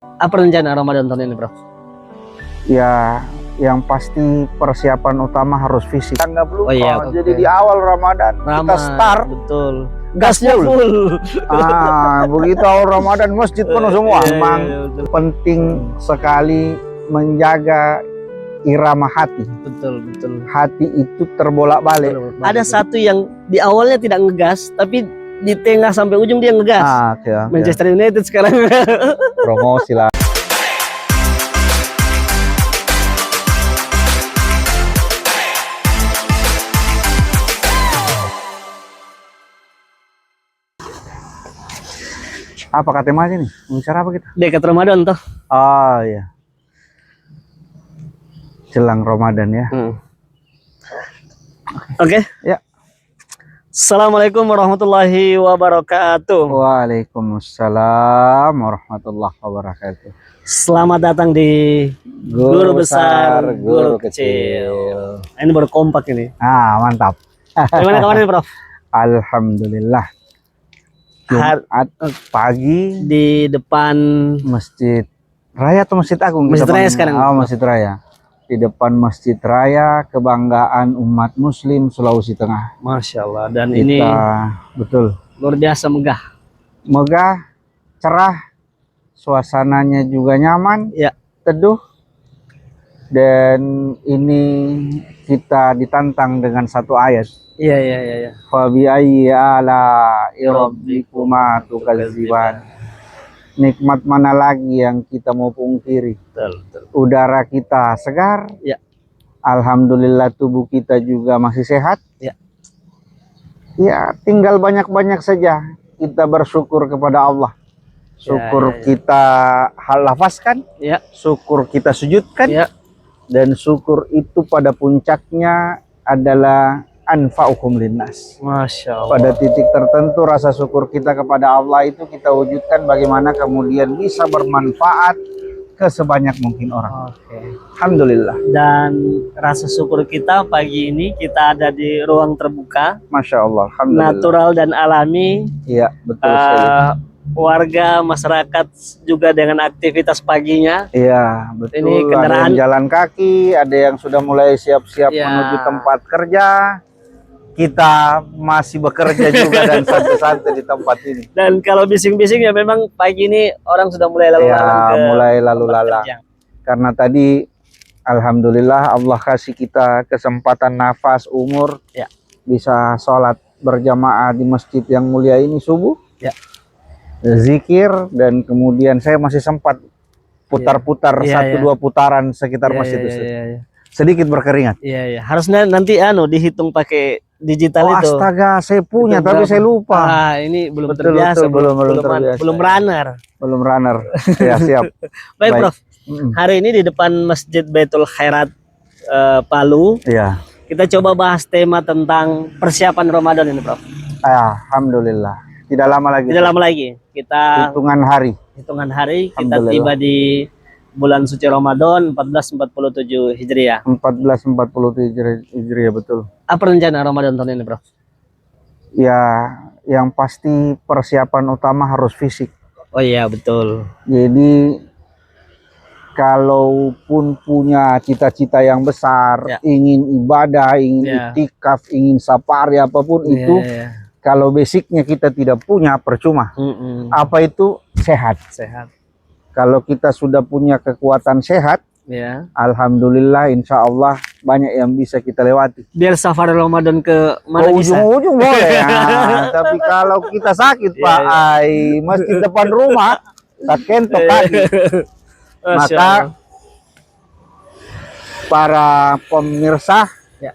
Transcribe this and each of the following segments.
Apa rencana Ramadan tahun ini, Bro? Ya, yang pasti persiapan utama harus fisik. Nggak lupa. Oh iya, Jadi oke. di awal Ramadan kita start. Betul. Gasnya full. Begitu awal Ramadan masjid penuh semua. Iya, Memang iya, betul. penting sekali menjaga irama hati. Betul, betul. Hati itu terbolak-balik. Ada satu yang di awalnya tidak ngegas, tapi di tengah sampai ujung dia ngegas. Ya, Manchester United sekarang. promosi lah. Apa kata temanya nih? Bicara apa kita? Dekat Ramadan toh. Oh iya. Jelang Ramadan ya. Oke. Ya. Assalamualaikum warahmatullahi wabarakatuh. Waalaikumsalam warahmatullahi wabarakatuh. Selamat datang di Guru Besar, Guru Kecil. Ini baru kompak ini. Mantap. Gimana kabarnya, Prof? Alhamdulillah. Jumat pagi Di depan Masjid Raya atau Masjid Agung? Masjid Raya sekarang. Masjid Raya. Di depan Masjid Raya, kebanggaan umat Muslim Sulawesi Tengah. Masya Allah. Dan Kita, ini betul, luar biasa megah. megah, cerah, suasananya juga nyaman, Ya. teduh. Dan ini kita ditantang dengan satu ayat. Iya, iya, iya, iya. Fabi ayyi ala rabbikuma tukadziban. Nikmat mana lagi yang kita mau pungkiri? Betul, betul. Udara kita segar. Ya. Alhamdulillah tubuh kita juga masih sehat. Ya. Ya, tinggal banyak-banyak saja kita bersyukur kepada Allah. Syukur kita lafazkan, Ya. syukur kita sujudkan, Ya. dan syukur itu pada puncaknya adalah anfa'ukum linnas. Masya Allah. Pada titik tertentu rasa syukur kita kepada Allah itu kita wujudkan bagaimana kemudian bisa bermanfaat ke sebanyak mungkin orang. Oke. Alhamdulillah. Dan rasa syukur kita pagi ini kita ada di ruang terbuka, Masya Allah. Alhamdulillah. natural dan alami. Iya, betul sekali. Warga masyarakat juga dengan aktivitas paginya. Iya, betul. Ini kendaraan- Ada yang jalan kaki, ada yang sudah mulai siap-siap Ya. menuju tempat kerja. Kita masih bekerja juga dan santai-santai di tempat ini. Dan kalau bising-bising ya memang pagi ini orang sudah mulai lalu lalang Ya, ke mulai lalu tempat lalang. kerja. Karena tadi alhamdulillah Allah kasih kita kesempatan nafas umur, Ya. bisa sholat berjamaah di masjid yang mulia ini subuh, Ya. zikir, dan kemudian saya masih sempat putar-putar Ya, satu ya. dua putaran sekitar Iya, masjid iya, itu. iya, iya. Sedikit berkeringat. Iya, iya. Harusnya nanti dihitung pakai digital Oh itu. astaga, saya punya Itu tapi berapa? saya lupa. Ini belum Betul, terbiasa, betul, belum terbiasa. belum runner. Belum runner. Ya, siap. Baik, Baik. Prof. Hari ini di depan Masjid Baitul Khairat Palu, Iya. kita coba bahas tema tentang persiapan Ramadan ini, Prof. Alhamdulillah. Tidak lama lagi. Tidak lama lagi kita Hitungan hari. kita tiba di bulan suci Ramadan 1447 Hijriah. 1447 Hijriah, betul. Apa rencana Ramadan tahun ini, Prof? Ya, yang pasti persiapan utama harus fisik. Oh iya, betul. Jadi kalaupun punya cita-cita yang besar, Ya. ingin ibadah, ingin Ya. iktikaf, ingin safari, apapun itu, Iya. kalau basicnya kita tidak punya, percuma. Apa itu? Sehat. Sehat. Kalau kita sudah punya kekuatan sehat, Ya. alhamdulillah, insya Allah banyak yang bisa kita lewati. Biar safari Ramadan ke mana Ke bisa? ujung-ujung boleh. Tapi kalau kita sakit, Iya, Pak, iya. masjid depan rumah, tak kentok kaki. Masya Maka Allah. para pemirsa, Ya.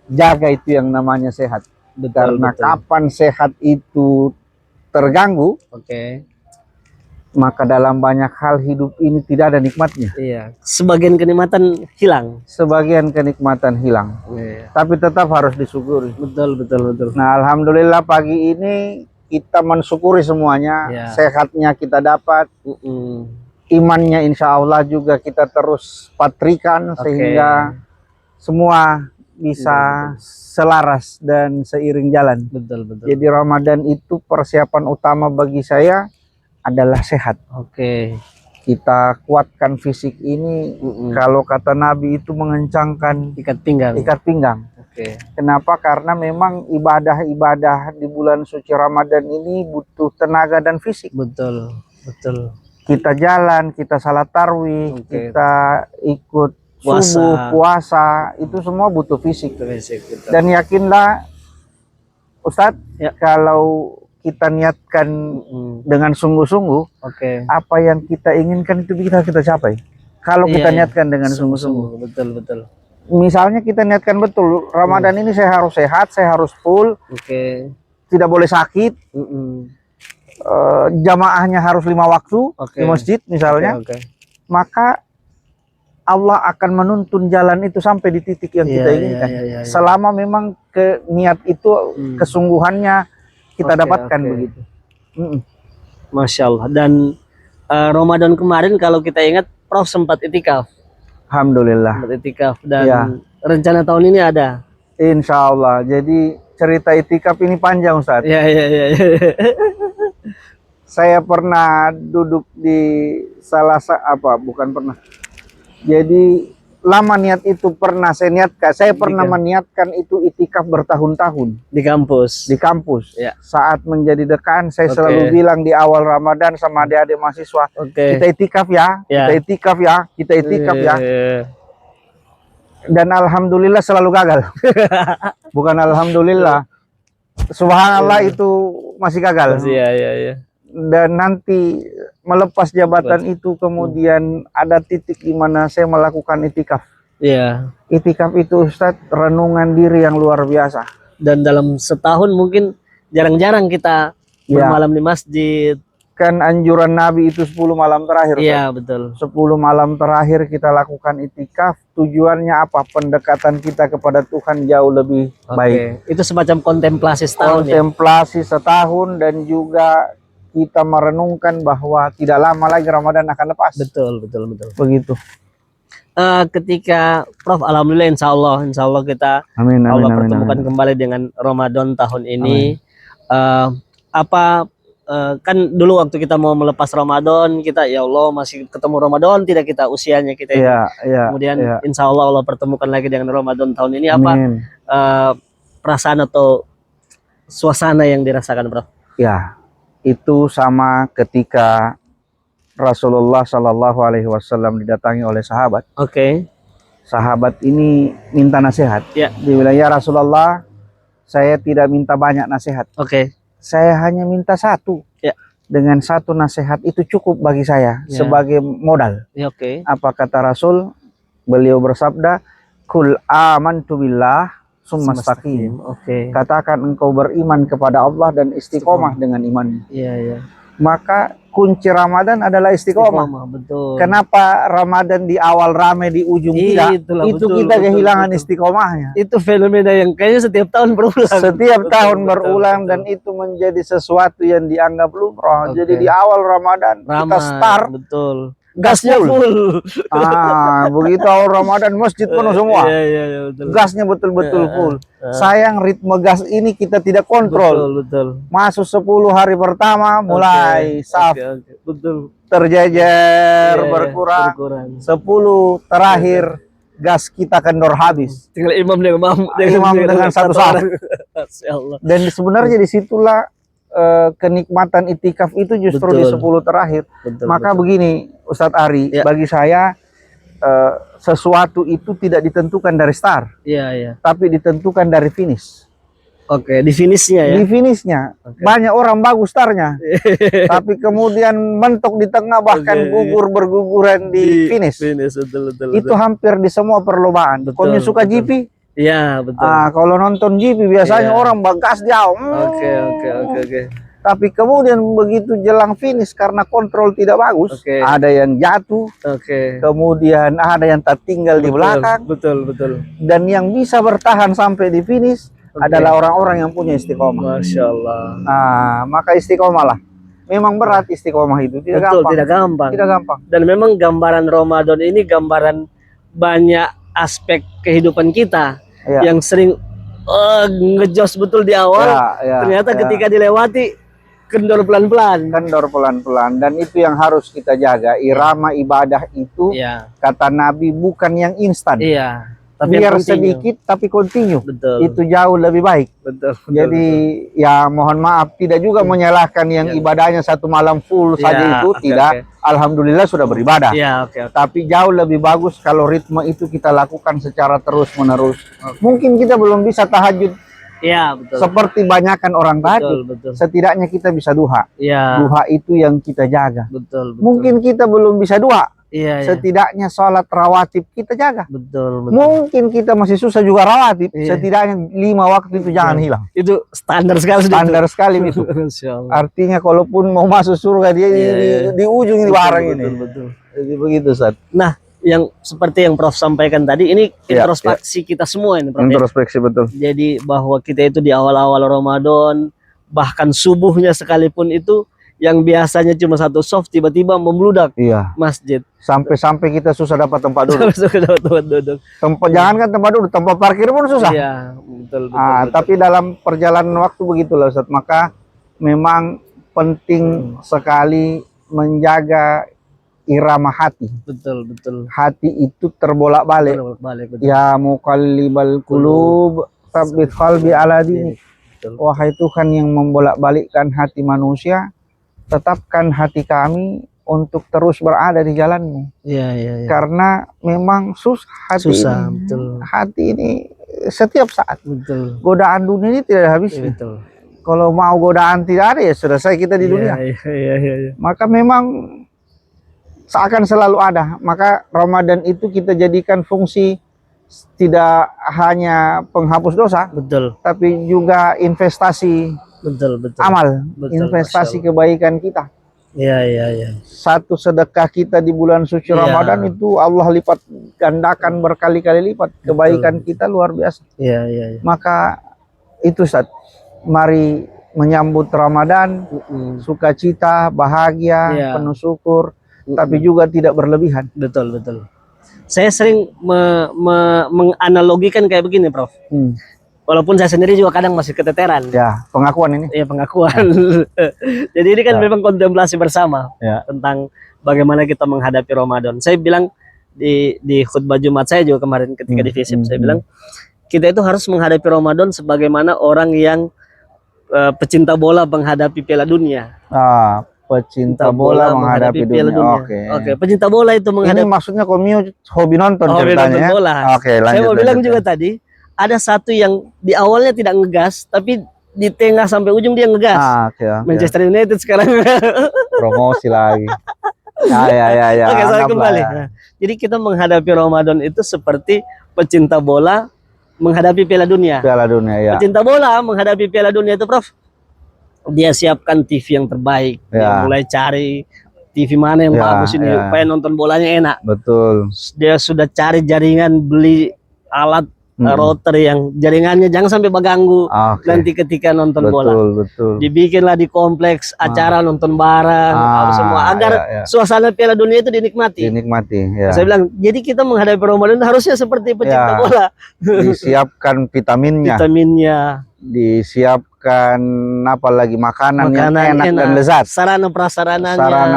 jaga itu yang namanya sehat. Betul, Karena betul. kapan sehat itu terganggu, Oke. maka dalam banyak hal hidup ini tidak ada nikmatnya. Iya. Sebagian kenikmatan hilang. Sebagian kenikmatan hilang, Iya. tapi tetap harus disyukuri. Betul, betul, betul. Nah, alhamdulillah pagi ini kita mensyukuri semuanya. Ya. Sehatnya kita dapat, imannya insya Allah juga kita terus patrikan, Oke. sehingga semua bisa selaras dan seiring jalan. Betul, betul. Jadi Ramadan itu persiapan utama bagi saya adalah sehat. Oke. kita kuatkan fisik ini. Kalau kata Nabi itu mengencangkan Ikat pinggang. ikat pinggang. Oke. Kenapa? Karena memang ibadah-ibadah di bulan suci Ramadan ini butuh tenaga dan fisik. Betul, betul. Kita jalan, kita salat tarawih, Oke. kita ikut Puasa. subuh, puasa, itu semua butuh fisik. Fisik, betul. Dan yakinlah Ustadz, Ya. kalau kita niatkan dengan sungguh-sungguh, Oke. apa yang kita inginkan itu kita capai. Kalau kita Iya. niatkan dengan sungguh-sungguh. Betul, betul. Misalnya kita niatkan betul, Ramadan ini saya harus sehat, saya harus full, Oke. tidak boleh sakit, jamaahnya harus 5 waktu Oke. di masjid misalnya, Oke. maka Allah akan menuntun jalan itu sampai di titik yang kita Iya, inginkan. iya. Selama memang niat itu kesungguhannya kita Oke, dapatkan oke. begitu. Masya Allah. Dan Ramadan kemarin kalau kita ingat, Prof sempat itikaf. Alhamdulillah. Sempat itikaf. Dan Ya. rencana tahun ini ada. Insya Allah. Jadi cerita itikaf ini panjang Ustaz. Iya. Saya pernah duduk di bukan pernah. Jadi lama niat itu pernah saya niatkan. Saya pernah meniatkan itu itikaf bertahun-tahun Di kampus. di kampus. Ya. Saat menjadi dekan saya Oke. selalu bilang di awal Ramadan sama adik-adik mahasiswa, Oke. kita itikaf ya, Ya. kita itikaf ya, kita itikaf ya. Iya. Dan alhamdulillah selalu gagal. Bukan alhamdulillah. Subhanallah itu masih gagal. Iya. Dan nanti melepas jabatan itu kemudian ada titik di mana saya melakukan itikaf. Iya. Itikaf itu Ustadz renungan diri yang luar biasa. Dan dalam setahun mungkin jarang-jarang kita Ya. bermalam di masjid. Kan anjuran Nabi itu 10 malam terakhir. Iya, betul. 10 malam terakhir kita lakukan itikaf. Tujuannya apa? Pendekatan kita kepada Tuhan jauh lebih baik. Oke. Itu semacam kontemplasi setahun ya. Kontemplasi setahun dan juga kita merenungkan bahwa tidak lama lagi Ramadan akan lepas. Betul. Begitu. Ketika Prof, alhamdulillah insya Allah kita Amin. Allah pertemukan kembali dengan Ramadan tahun ini. Kan dulu waktu kita mau melepas Ramadan, kita ya Allah masih ketemu Ramadan, tidak kita usianya kita ini. Iya. Kemudian insya Allah pertemukan lagi dengan Ramadan tahun ini. Apa Amin. perasaan atau suasana yang dirasakan, Prof? Ya, itu sama ketika Rasulullah Shallallahu Alaihi Wasallam didatangi oleh sahabat. Oke. Sahabat ini minta nasihat. Ya. Dia bilang, ya Rasulullah, saya tidak minta banyak nasihat. Oke. Saya hanya minta satu. Ya. Dengan satu nasihat itu cukup bagi saya Ya. sebagai modal. Ya, oke. Apa kata Rasul? Beliau bersabda, Kul amantu billah summastaqim. Oke. Katakan engkau beriman kepada Allah dan istiqomah dengan iman. Iya. Maka kunci Ramadan adalah istiqomah. Betul. Kenapa Ramadan di awal rame di ujung tidak? Itulah, Itu betul, kita betul, kehilangan betul. istiqomahnya. Itu fenomena yang kayaknya setiap tahun berulang. Setiap tahun Betul, berulang betul. dan itu menjadi sesuatu yang dianggap lumrah. Oke. Jadi di awal Ramadan kita Ramai, start betul. gasnya Gasnya full. begitu awal Ramadan masjid penuh semua. Iya, betul. Gasnya betul-betul full. Sayang ritme gas ini kita tidak kontrol. Betul. Masuk 10 hari pertama mulai saf Oke. Betul. terjejer Iya, berkurang. 10 terakhir gas kita kendor habis. Tinggal imam dengan satu saf. Masya Allah. Dan sebenarnya disitulah kenikmatan itikaf itu justru di Betul. 10 terakhir. Betul, Maka begini Ustadz Ari, Ya. bagi saya sesuatu itu tidak ditentukan dari start, Iya. tapi ditentukan dari finish. Oke, di finishnya ya. Di finishnya Oke. banyak orang bagus startnya, tapi kemudian mentok di tengah bahkan Oke. berguguran di finish. Betul. Itu hampir di semua perlombaan. Betul, Kalau suka betul. GP, Iya, betul. kalau nonton GP biasanya Iya. orang bagas jauh. Oke. Tapi kemudian begitu jelang finish karena kontrol tidak bagus, Oke. ada yang jatuh, Oke. kemudian ada yang tertinggal di belakang, Betul. dan yang bisa bertahan sampai di finish Oke. adalah orang-orang yang punya istiqomah. Masya Allah. Nah, maka istiqomah lah. Memang berat istiqomah itu, tidak Betul, gampang. tidak gampang. Tidak gampang. Dan memang gambaran Ramadan ini gambaran banyak aspek kehidupan kita Ya. yang sering ngejos betul di awal. Ya, Ternyata ya. ketika dilewati kendor pelan-pelan. kendor pelan-pelan, dan itu yang harus kita jaga. Irama ibadah itu Iya. kata Nabi bukan yang instan. Iya. Tapi Biar yang continue. sedikit tapi continue. Betul. Itu jauh lebih baik. Betul. Jadi ya mohon maaf, tidak juga menyalahkan yang Iya. ibadahnya satu malam full Iya, saja itu, oke, tidak. oke. Alhamdulillah sudah beribadah. Iya, oke. Tapi jauh lebih bagus kalau ritme itu kita lakukan secara terus menerus. Mungkin kita belum bisa tahajud Iya, betul. seperti banyakkan orang tahajud. Betul. Setidaknya kita bisa duha. Iya. Duha itu yang kita jaga. Betul. Mungkin kita belum bisa duha. Iya. Setidaknya sholat rawatib kita jaga. Betul. Mungkin kita masih susah juga rawatib. Iya. Setidaknya 5 waktu itu jangan hilang. Itu standar sekali. Standar sekali itu. Masya Allah. Artinya kalaupun mau masuk surga dia Iya. di ujung ini barang ini. Betul. Jadi begitu, Ustaz. Nah, yang seperti yang Prof sampaikan tadi, ini Iya, introspeksi kita semua ini, Prof. Ya. Introspeksi betul. Jadi bahwa kita itu di awal-awal Ramadan, bahkan subuhnya sekalipun itu, yang biasanya cuma satu soft tiba-tiba membludak Iya. masjid. Sampai kita susah dapat tempat duduk. Sudah tempat duduk. Jangan kan tempat duduk, tempat parkir pun susah. Iya, betul. Tapi dalam perjalanan waktu begitulah, Ustaz. Maka memang penting sekali menjaga irama hati. Betul. Hati itu terbolak-balik. Betul. Ya muqallibal qulub, tsabbit qalbi ala dini. Betul. Wahai Tuhan yang membolak-balikkan hati manusia, tetapkan hati kami untuk terus berada di jalan-Mu. Iya. Karena memang susah hati Susah, ini. betul. Hati ini setiap saat. Betul. Godaan dunia ini tidak habis. Betul. Kalau mau godaan tidak ada, ya selesai kita di dunia. Iya. Maka memang seakan selalu ada. Maka Ramadan itu kita jadikan fungsi tidak hanya penghapus dosa, Betul. tapi juga investasi Betul. amal, Betul, investasi Masya kebaikan kita. Iya. Satu sedekah kita di bulan suci Iya. Ramadan itu Allah lipat gandakan berkali-kali lipat. Kebaikan kita luar biasa. Iya. Maka itu, Ustaz, mari menyambut Ramadan, sukacita, bahagia, Iya. penuh syukur, tapi juga tidak berlebihan. Betul. Saya sering menganalogikan kayak begini, Prof. Walaupun saya sendiri juga kadang masih keteteran. Ya, pengakuan ini. Iya, pengakuan. Jadi ini kan memang kontemplasi bersama tentang bagaimana kita menghadapi Ramadan. Saya bilang di khutbah Jumat saya juga kemarin ketika di FISIP, saya bilang kita itu harus menghadapi Ramadan sebagaimana orang yang pecinta bola menghadapi Piala Dunia. Pecinta bola menghadapi dunia. Oke, pecinta bola itu menghadapi. Ini maksudnya Komio hobi nonton ceritanya. Nonton bola. Oke, lanjut. Saya mau bilang juga tadi, ada satu yang di awalnya tidak ngegas, tapi di tengah sampai ujung dia ngegas. Oke. Manchester United sekarang. Promosi lagi. Ya. Oke, saya kembali. Nah, jadi kita menghadapi Ramadan itu seperti pecinta bola menghadapi Piala Dunia. Piala Dunia, ya. Pecinta bola menghadapi Piala Dunia itu, Prof, dia siapkan TV yang terbaik. Dia mulai cari TV mana yang bagus ini supaya nonton bolanya enak. Betul. Dia sudah cari jaringan, beli alat router yang jaringannya jangan sampai mengganggu nanti ketika nonton bola. Betul. Dibikinlah di kompleks acara nonton bareng semua agar suasana Piala Dunia itu dinikmati. Ya. Saya bilang, jadi kita menghadapi Ramadan harusnya seperti pecinta bola. Disiapkan vitaminnya. Disiapkan apalagi makanan yang enak dan lezat. Sarana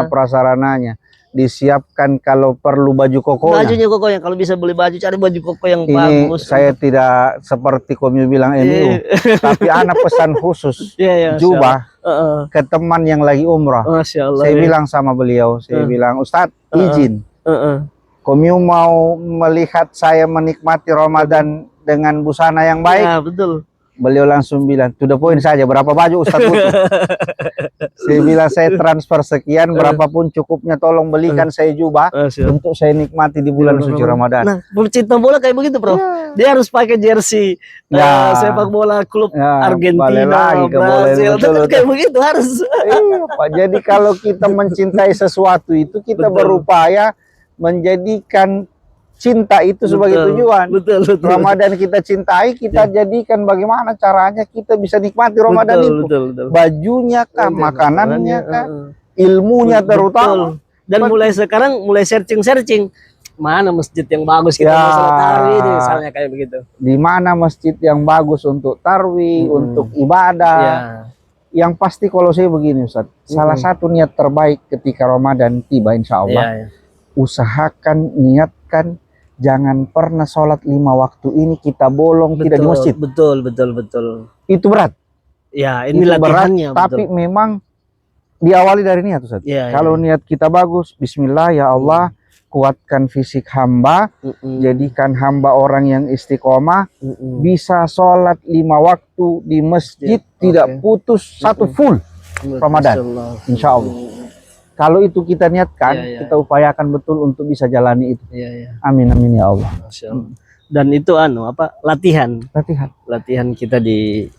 prasarananya. Disiapkan kalau perlu baju kokonya. Bajunya kokonya, kalau bisa beli baju, cari baju koko yang bagus. Saya tidak seperti Komio bilang MU, tapi anak pesan khusus jubah ke teman yang lagi umrah. Masya Allah, saya bilang sama beliau, saya bilang, Ustadz izin, Komio mau melihat saya menikmati Ramadan dengan busana yang baik. Ya, betul. Beliau langsung bilang, to the point saja, berapa baju Ustadz butuh? Saya bilang, saya transfer sekian, berapapun cukupnya, tolong belikan saya jubah untuk saya nikmati di bulan suci Ramadan. Nah, pecinta bola kayak begitu, Bro. Dia harus pakai jersey sepak bola klub Argentina, Brazil, kayak begitu harus. Pak. Jadi kalau kita mencintai sesuatu itu, kita berupaya menjadikan cinta itu sebagai tujuan. Betul. Ramadan kita cintai, kita jadikan bagaimana caranya kita bisa nikmati Ramadan itu. Betul. Bajunya kah, makanannya kah, ilmunya terutama. Dan mulai sekarang mulai searching mana masjid yang bagus kita masalah tarawih misalnya kayak begitu. Di mana masjid yang bagus untuk tarawih, untuk ibadah. Yang pasti kalau saya begini Ustaz, salah satu niat terbaik ketika Ramadan tiba insya Allah, Iya. usahakan, niatkan, jangan pernah sholat 5 waktu ini kita bolong tidak di masjid. Betul. Itu berat. Ya, ini Itu latihannya. berat, tapi memang diawali dari niat Ustaz. Kalau niat kita bagus, bismillah ya Allah, kuatkan fisik hamba, jadikan hamba orang yang istiqomah, bisa sholat 5 waktu di masjid, tidak putus satu full Ramadan, insya Allah. Kalau itu kita niatkan, kita upayakan betul untuk bisa jalani itu. Amin amin ya Allah. Dan itu latihan kita di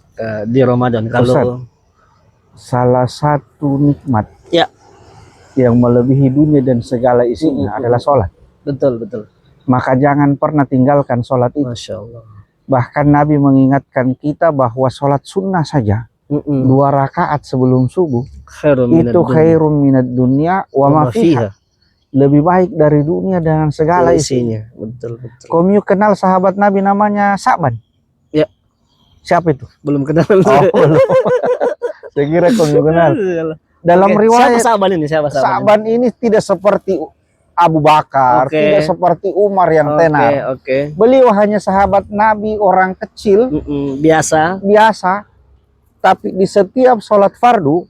Ramadan. Kalau salah satu nikmat yang melebihi dunia dan segala isinya adalah sholat. Betul. Maka jangan pernah tinggalkan sholat itu. Masya Allah. Bahkan Nabi mengingatkan kita bahwa sholat sunnah saja 2 rakaat sebelum subuh itu khairum minad dunya wa ma fiha. Lebih baik dari dunia dengan segala isinya. Betul. Kamu kenal sahabat Nabi namanya Sa'ban? Ya. Siapa itu? Belum kenal. Belum. Saya kira kamu kenal. Dalam riwayat siapa Sa'ban ini tidak seperti Abu Bakar, tidak seperti Umar yang tenar. Beliau hanya sahabat Nabi, orang kecil, biasa. Tapi di setiap sholat fardu,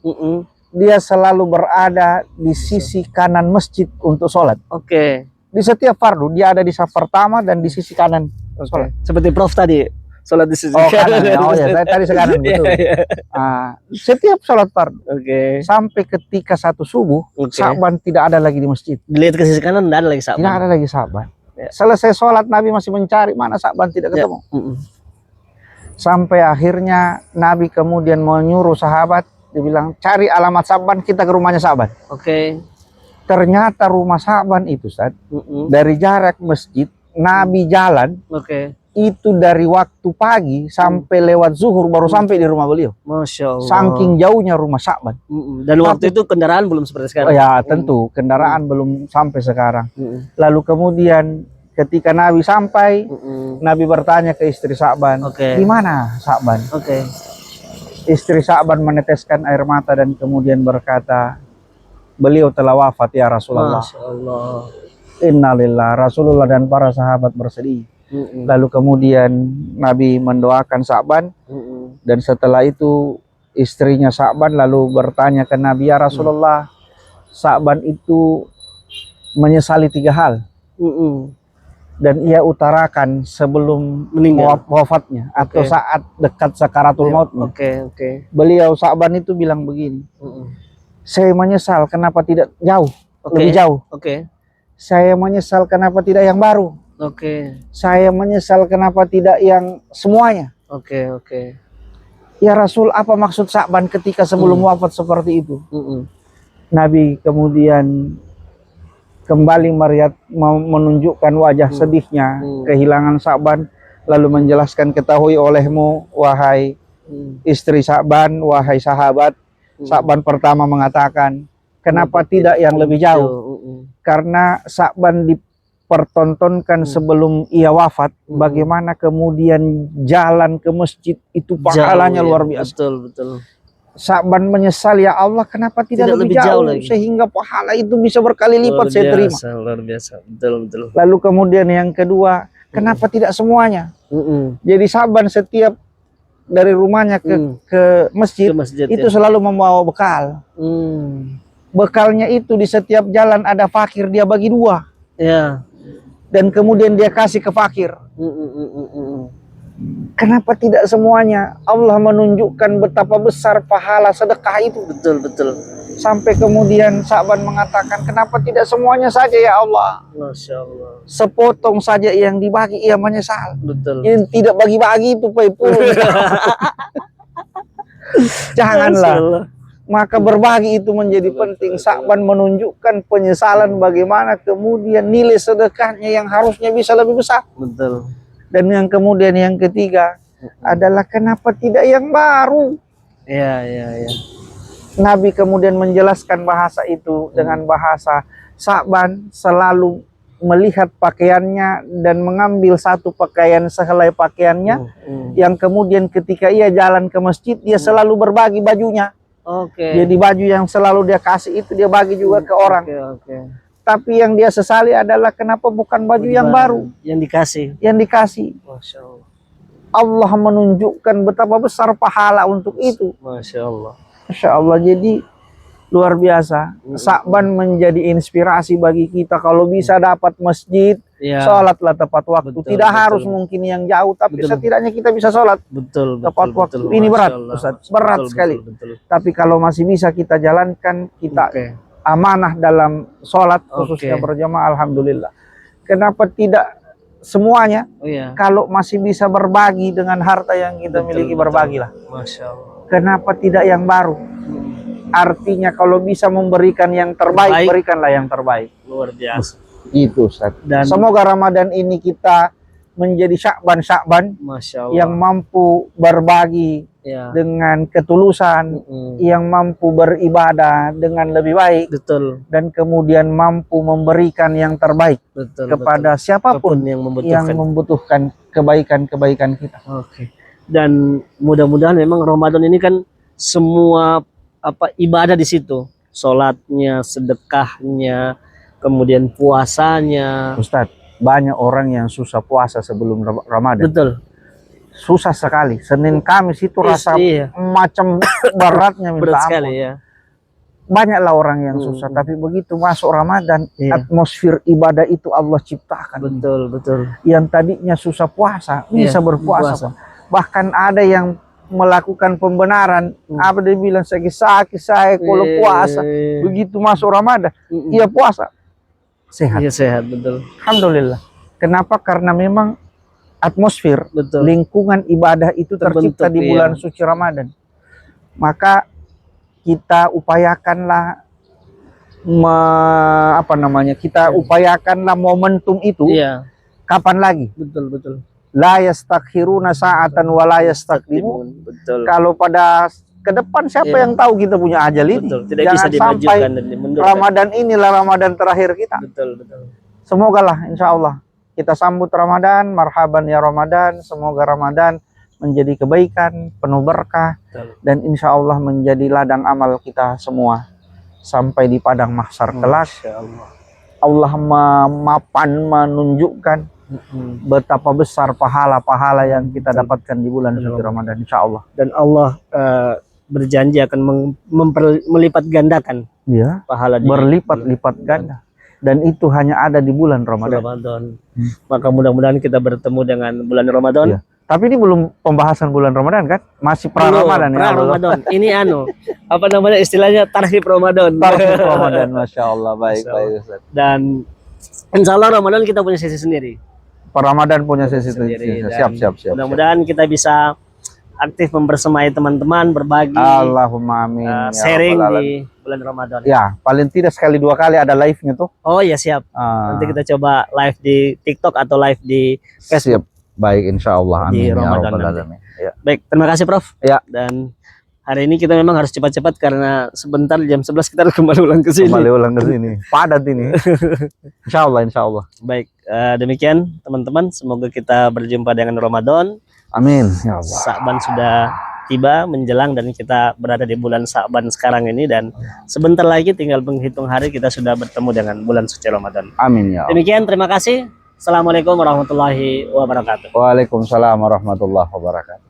dia selalu berada di sisi kanan masjid untuk sholat. Di setiap fardu dia ada di saf pertama dan di sisi kanan sholat. Seperti Prof tadi. Sholat di sisi kanan. Saya tadi sekanan betul. Setiap sholat fardu. Sampai ketika satu subuh, Sa'ban tidak ada lagi di masjid. Dilihat ke sisi kanan, tidak ada lagi Sa'ban. Tidak ada lagi Sa'ban. Selesai sholat Nabi masih mencari mana Sa'ban, tidak ketemu. Sampai akhirnya Nabi kemudian menyuruh sahabat, dibilang cari alamat Sa'ban, kita ke rumahnya Sa'ban. Ternyata rumah Sa'ban itu Ustaz, dari jarak masjid Nabi jalan. Itu dari waktu pagi sampai lewat zuhur baru sampai di rumah beliau. Masya Allah. Saking jauhnya rumah Sa'ban. Dan waktu itu kendaraan belum seperti sekarang. Ya tentu kendaraan belum sampai sekarang. Lalu kemudian ketika Nabi sampai, Nabi bertanya ke istri Sa'ban, di mana Sa'ban? Istri Sa'ban meneteskan air mata dan kemudian berkata, beliau telah wafat ya Rasulullah. Masya Allah. Innalillah. Rasulullah dan para sahabat bersedih. Lalu kemudian Nabi mendoakan Sa'ban, dan setelah itu istrinya Sa'ban lalu bertanya ke Nabi, ya Rasulullah, Sa'ban itu menyesali 3 hal, dan ia utarakan sebelum wafatnya atau saat dekat sakaratul mautnya. Beliau Sa'ban itu bilang begini, saya menyesal kenapa tidak jauh, lebih jauh. Saya menyesal kenapa tidak yang baru. Saya menyesal kenapa tidak yang semuanya. Ya Rasul, apa maksud Sa'ban ketika sebelum wafat seperti itu? Nabi kemudian kembali menunjukkan wajah sedihnya, kehilangan Sa'ban, lalu menjelaskan, ketahui olehmu wahai istri Sa'ban, wahai sahabat. Sa'ban pertama mengatakan, kenapa tidak yang lebih jauh? Karena Sa'ban pertontonkan sebelum ia wafat, bagaimana kemudian jalan ke masjid itu pahalanya luar biasa. Betul. Sa'ban menyesal, ya Allah kenapa tidak lebih jauh lagi, sehingga pahala itu bisa berkali lipat saya terima. Luar biasa. Betul. Lalu kemudian yang kedua, kenapa tidak semuanya? Jadi Sa'ban setiap dari rumahnya ke masjid itu selalu membawa bekal. Bekalnya itu di setiap jalan ada fakir, dia bagi 2. Dan kemudian dia kasih ke fakir. Kenapa tidak semuanya? Allah menunjukkan betapa besar pahala sedekah itu. Betul. Sampai kemudian Sa'ban mengatakan, kenapa tidak semuanya saja ya Allah? Masya Allah. Sepotong saja yang dibagi, ia menyesal. Yang tidak bagi-bagi itu janganlah. Maka berbagi itu menjadi penting. Sa'ban menunjukkan penyesalan bagaimana kemudian nilai sedekahnya yang harusnya bisa lebih besar. Dan yang kemudian yang ketiga adalah kenapa tidak yang baru? Nabi kemudian menjelaskan bahasa itu dengan bahasa Sa'ban selalu melihat pakaiannya dan mengambil satu pakaian sehelai pakaiannya, yang kemudian ketika ia jalan ke masjid dia selalu berbagi bajunya. Oke. Jadi baju yang selalu dia kasih itu dia bagi juga ke orang. Oke. Tapi yang dia sesali adalah kenapa bukan baju yang baru yang dikasih. Masya Allah. Allah menunjukkan betapa besar pahala untuk itu. Masya Allah. Masya Allah. Jadi luar biasa. Sya'ban menjadi inspirasi bagi kita. Kalau bisa dapat masjid, sholatlah tepat waktu. Tidak harus mungkin yang jauh, tapi setidaknya kita bisa sholat tepat waktu. Ini berat, Ustaz. Berat sekali. Tapi kalau masih bisa kita jalankan, kita amanah dalam sholat, khususnya berjamaah, alhamdulillah. Kenapa tidak semuanya? Kalau masih bisa berbagi dengan harta yang kita miliki, berbagilah. Masya Allah. Kenapa tidak yang baru? Artinya kalau bisa memberikan yang terbaik, berikanlah yang terbaik. Luar biasa. Itu, Ustaz. Dan semoga Ramadan ini kita menjadi Sya'ban yang mampu berbagi dengan ketulusan, yang mampu beribadah dengan lebih baik, dan kemudian mampu memberikan yang terbaik kepada siapapun yang membutuhkan kebaikan-kebaikan kita. Dan mudah-mudahan memang Ramadan ini kan semua ibadah di situ, sholatnya, sedekahnya, kemudian puasanya. Ustadz, banyak orang yang susah puasa sebelum Ramadan. Susah sekali. Senin Kamis itu rasa macam beratnya minta berat ampun. Sekali, ya. Banyaklah orang yang susah, tapi begitu masuk Ramadan, atmosfer ibadah itu Allah ciptakan. Yang tadinya susah puasa, bisa berpuasa. Bahkan ada yang melakukan pembenaran, apa dia bilang, sakit saya kalau puasa. Begitu masuk Ramadan, ia puasa. Sehat. Sehat, betul. Alhamdulillah. Kenapa? Karena memang atmosfer, lingkungan ibadah itu tercipta di bulan suci Ramadan. Maka kita upayakanlah upayakanlah momentum itu. Kapan lagi? Betul. La yastakhiruna sa'atan wa la yastaqdimun. Kalau pada ke depan siapa yang tahu kita punya ajal ini? Tidak Jangan bisa sampai Ramadan inilah Ramadan terakhir kita. Semoga lah, insya Allah kita sambut Ramadan, marhaban ya Ramadan. Semoga Ramadan menjadi kebaikan, penuh berkah, dan insya Allah menjadi ladang amal kita semua sampai di padang mahsyar kelak. Allah menunjukkan betapa besar pahala-pahala yang kita dapatkan di bulan suci Ramadan, insya Allah. Dan Allah berjanji akan melipat gandakan pahala, berlipat-lipat ganda. Dan itu hanya ada di bulan Ramadan. Maka mudah-mudahan kita bertemu dengan bulan Ramadan. Tapi ini belum pembahasan bulan Ramadan kan? Masih pra-Ramadan ya. Ramadan. Ini istilahnya tarhib Ramadan. Tarhib Ramadan, Masya Allah. Baik. Ustaz. Dan insya Allah Ramadan kita punya sesi sendiri. Ramadan punya sesi sendiri. Siap. Mudah-mudahan kita bisa aktif membersamai teman-teman, berbagi, Allahumma amin, sharing di bulan Ramadan. Ya, paling tidak sekali 2 kali ada live-nya tuh. Oh ya, siap. Nanti kita coba live di TikTok atau live di Facebook. Siap. Baik, insya Allah. Amin. Di Ramadan ya. Baik, terima kasih Prof. Ya. Dan hari ini kita memang harus cepat-cepat karena sebentar jam 11 kita harus kembali ulang ke sini. Padat ini. Insya Allah. Baik, demikian teman-teman. Semoga kita berjumpa dengan Ramadan. Amin. Ya Allah. Sya'ban sudah tiba menjelang dan kita berada di bulan Sya'ban sekarang ini, dan sebentar lagi tinggal menghitung hari kita sudah bertemu dengan bulan suci Ramadan. Amin ya Allah. Demikian, terima kasih. Assalamualaikum warahmatullahi wabarakatuh. Waalaikumsalam warahmatullahi wabarakatuh.